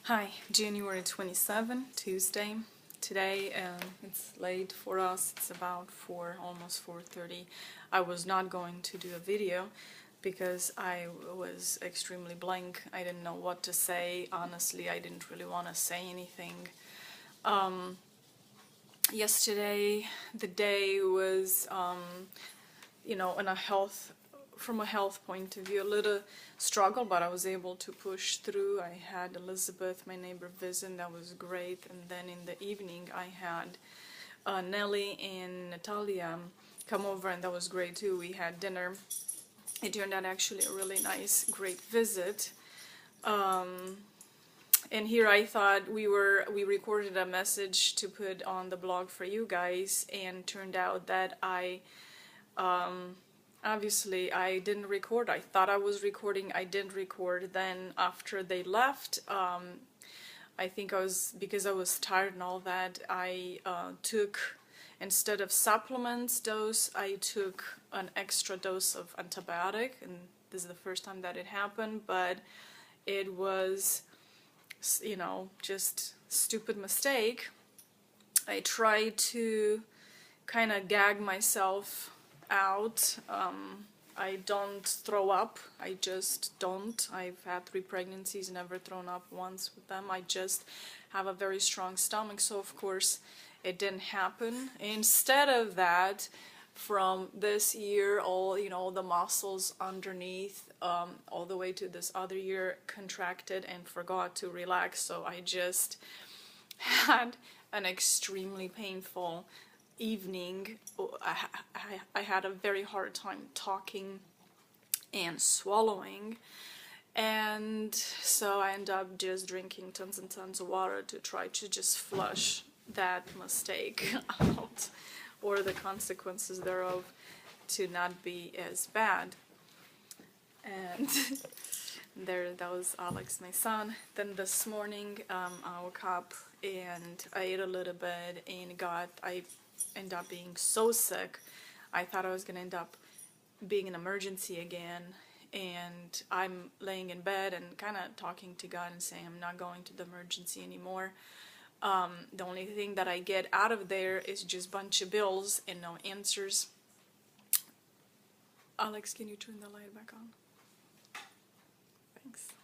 Hi, January 27, Tuesday. Today it's late for us. It's about 4, almost 4:30. I was not going to do a video because I was extremely blank. I didn't know what to say. Honestly, I didn't really want to say anything. Yesterday, the day was, in a from a health point of view, a little struggle, but I was able to push through. I had Elizabeth, my neighbor, visit. That was great. And then in the evening, I had Nelly and Natalia come over, and that was great too. We had dinner. It turned out actually a really nice, great visit. And here I thought we recorded a message to put on the blog for you guys, and turned out that obviously I didn't record. I thought I was recording. I didn't record. Then after they left, I think because I was tired and all that, I took, instead of supplements dose, I took an extra dose of antibiotic, and this is the first time that it happened, but it was, just stupid mistake. I tried to kind of gag myself out. I don't throw up. I just don't. I've had 3 pregnancies, never thrown up once with them. I just have a very strong stomach, so of course it didn't happen. Instead of that, from this year, all the muscles underneath, all the way to this other year, contracted and forgot to relax. So I just had an extremely painful evening. I had a very hard time talking and swallowing, and so I ended up just drinking tons and tons of water to try to just flush that mistake out, or the consequences thereof to not be as bad. And that was Alex, my son. Then this morning I woke up and I ate a little bit, and I ended up being so sick. I thought I was gonna end up being an emergency again, and I'm laying in bed and kind of talking to God and saying I'm not going to the emergency anymore. The only thing that I get out of there is just a bunch of bills and no answers. Alex, can you turn the light back on? Thanks.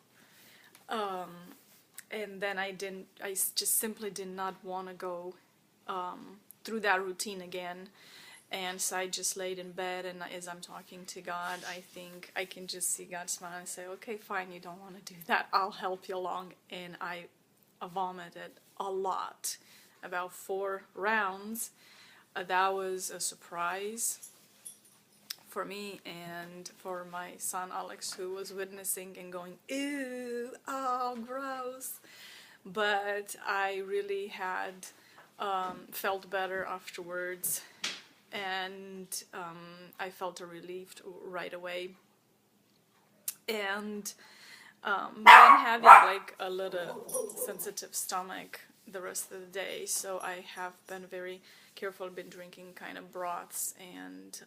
And then I just simply did not want to go through that routine again, and so I just laid in bed, and as I'm talking to God, I think I can just see God smile and say, okay, fine, you don't want to do that, I'll help you along. And I vomited a lot, about 4 rounds. That was a surprise for me and for my son Alex, who was witnessing and going, ew, oh, gross. But I really had felt better afterwards, and I felt a relief right away. And then having like a little sensitive stomach the rest of the day, so I have been very careful, been drinking kind of broths and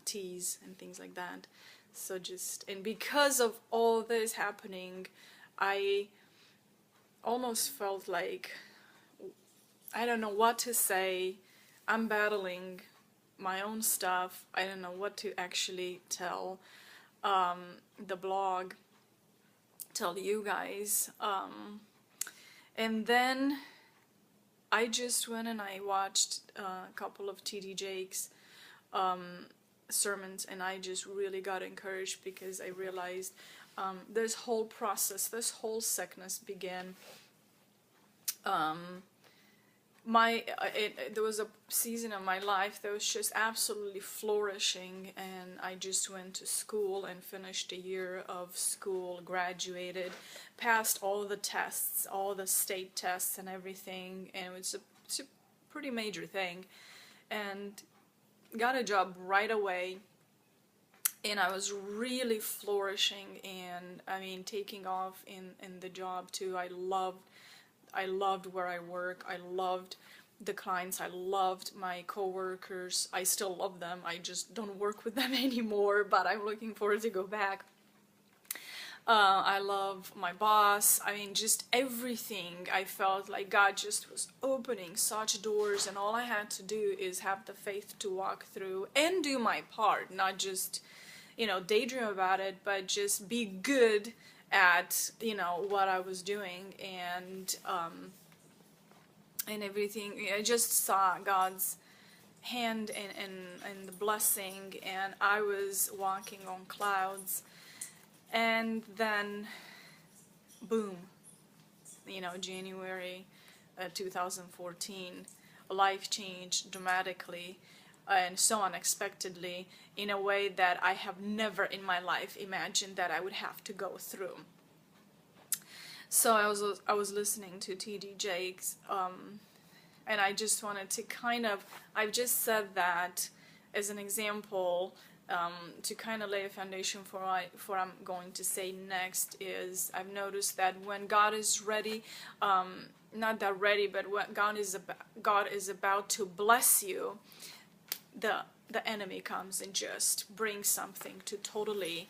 teas and things like that. So and because of all this happening, I almost felt like I don't know what to say. I'm battling my own stuff. I don't know what to actually tell the blog, tell you guys. And then I just went and I watched a couple of T.D. Jakes sermons, and I just really got encouraged, because I realized this whole process, this whole sickness began. There was a season of my life that was just absolutely flourishing, and I just went to school and finished a year of school, graduated, passed all the tests, all the state tests and everything, and it's a pretty major thing, and got a job right away, and I was really flourishing, and I mean taking off in the job too. I loved where I work. I loved the clients. I loved my coworkers. I still love them. I just don't work with them anymore, but I'm looking forward to go back. I love my boss. I mean, just everything. I felt like God just was opening such doors, and all I had to do is have the faith to walk through and do my part, not just, daydream about it, but just be good at, what I was doing, and everything. I just saw God's hand and the blessing, and I was walking on clouds. And then, boom, January 2014, life changed dramatically and so unexpectedly in a way that I have never in my life imagined that I would have to go through. So I was listening to T.D. Jakes, and I just wanted to I've just said that as an example, to kind of lay a foundation for what I'm going to say next. Is I've noticed that when God is ready, not that ready, but when God is about to bless you, the enemy comes and just brings something to totally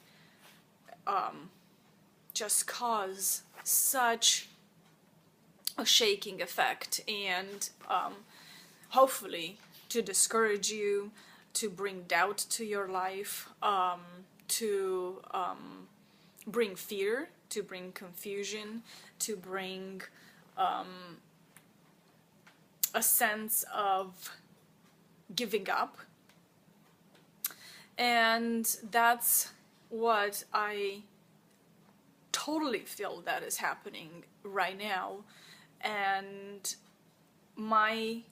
just cause such a shaking effect, and hopefully to discourage you, to bring doubt to your life, to bring fear, to bring confusion, to bring a sense of giving up. And that's what I totally feel that is happening right now. And my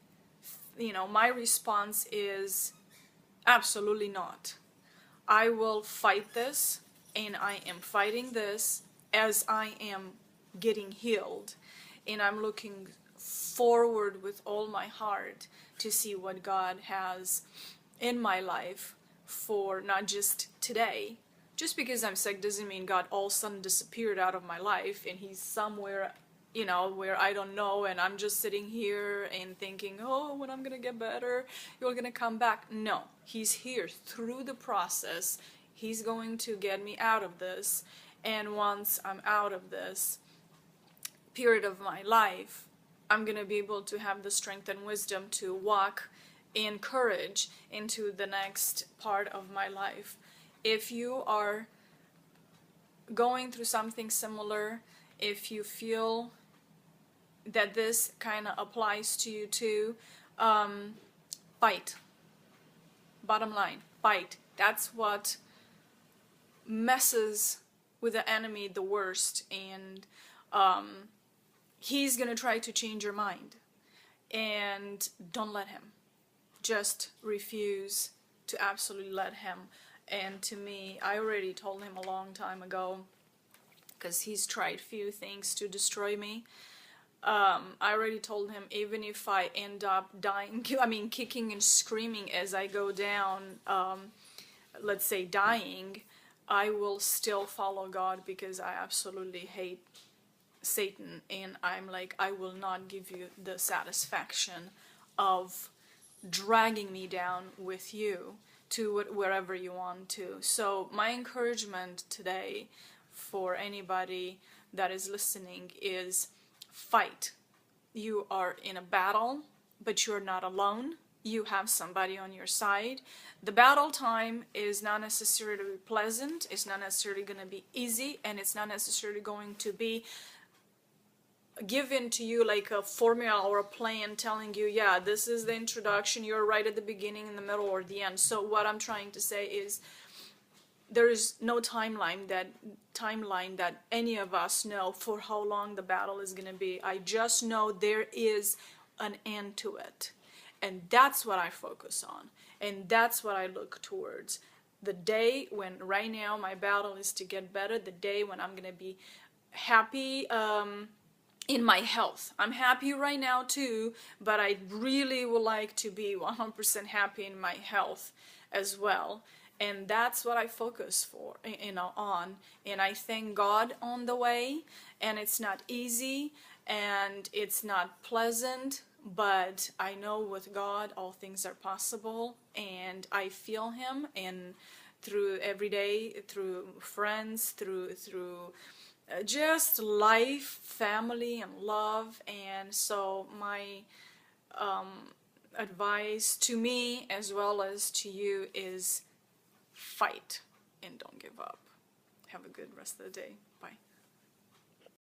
response is absolutely not. I will fight this, and I am fighting this as I am getting healed. And I'm looking forward with all my heart to see what God has in my life for not just today. Just because I'm sick doesn't mean God all of a sudden disappeared out of my life and He's somewhere, where I don't know, and I'm just sitting here and thinking, oh, when I'm gonna get better, you're gonna come back. No, He's here through the process. He's going to get me out of this, and once I'm out of this period of my life, I'm gonna be able to have the strength and wisdom to walk in courage into the next part of my life. If you are going through something similar, if you feel that this kind of applies to you too, fight. Bottom line, fight. That's what messes with the enemy the worst, and he's gonna try to change your mind, and don't let him. Just refuse to absolutely let him. And to me, I already told him a long time ago, because he's tried few things to destroy me. I already told him, even if I end up dying, kicking and screaming as I go down, let's say dying, I will still follow God, because I absolutely hate Satan, and I'm like, I will not give you the satisfaction of dragging me down with you to wherever you want to. So my encouragement today for anybody that is listening is fight. You are in a battle, but you're not alone. You have somebody on your side. The battle time is not necessarily pleasant, it's not necessarily going to be easy, and it's not necessarily going to be given to you like a formula or a plan telling you, yeah, this is the introduction, you're right at the beginning, in the middle, or the end. So what I'm trying to say is there is no timeline that any of us know for how long the battle is going to be. I just know there is an end to it, and that's what I focus on, and that's what I look towards. The day when, right now, my battle is to get better, the day when I'm going to be happy in my health. I'm happy right now too, but I really would like to be 100% happy in my health as well. And that's what I focus on. And I thank God on the way. And it's not easy and it's not pleasant, but I know with God all things are possible, and I feel Him, and through every day, through friends, through just life, family, and love. And so my advice to me as well as to you is fight and don't give up. Have a good rest of the day. Bye.